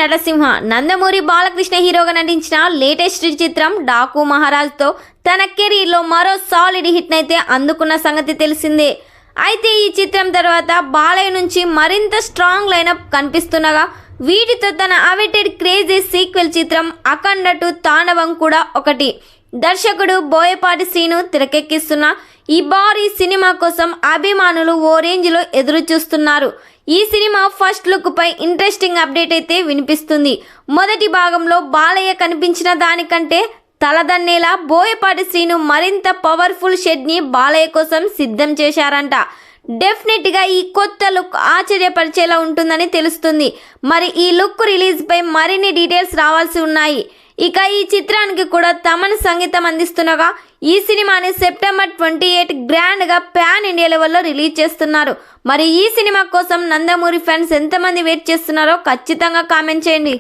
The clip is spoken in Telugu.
నటసింహ నందమూరి బాలకృష్ణ హీరోగా నటించిన లేటెస్ట్ చిత్రం డాకు మహారాజ్తో తన కెరీర్లో మరో సాలిడ్ హిట్ అయితే అందుకున్న సంగతి తెలిసిందే. అయితే ఈ చిత్రం తర్వాత బాలయ్య నుంచి మరింత స్ట్రాంగ్ లైనప్ కనిపిస్తుండగా వీటితో తన అవైటెడ్ క్రేజీ సీక్వెల్ చిత్రం అఖండ 2 తాండవం కూడా ఒకటి. దర్శకుడు బోయపాటి శ్రీను తెరకెక్కిస్తున్న ఈ భారీ సినిమా కోసం అభిమానులు ఓ రేంజ్లో ఎదురు చూస్తున్నారు. ఈ సినిమా ఫస్ట్ లుక్ పై ఇంట్రెస్టింగ్ అప్డేట్ అయితే వినిపిస్తుంది. మొదటి భాగంలో బాలయ్య కనిపించిన దానికంటే తలదన్నేలా బోయపాటి శ్రీను మరింత పవర్ఫుల్ షెడ్ని బాలయ్య కోసం సిద్ధం చేశారంట. డెఫినెట్గా ఈ కొత్త లుక్ ఆశ్చర్యపరిచేలా ఉంటుందని తెలుస్తుంది. మరి ఈ లుక్ రిలీజ్ పై మరిన్ని డీటెయిల్స్ రావాల్సి ఉన్నాయి. ఇక ఈ చిత్రానికి కూడా తమన్ సంగీతం అందిస్తుండగా ఈ సినిమాని సెప్టెంబర్ 28 గ్రాండ్గా ప్యాన్ ఇండియా లెవెల్లో రిలీజ్ చేస్తున్నారు. మరి ఈ సినిమా కోసం నందమూరి ఫ్యాన్స్ ఎంతమంది వెయిట్ చేస్తున్నారో ఖచ్చితంగా కామెంట్ చేయండి.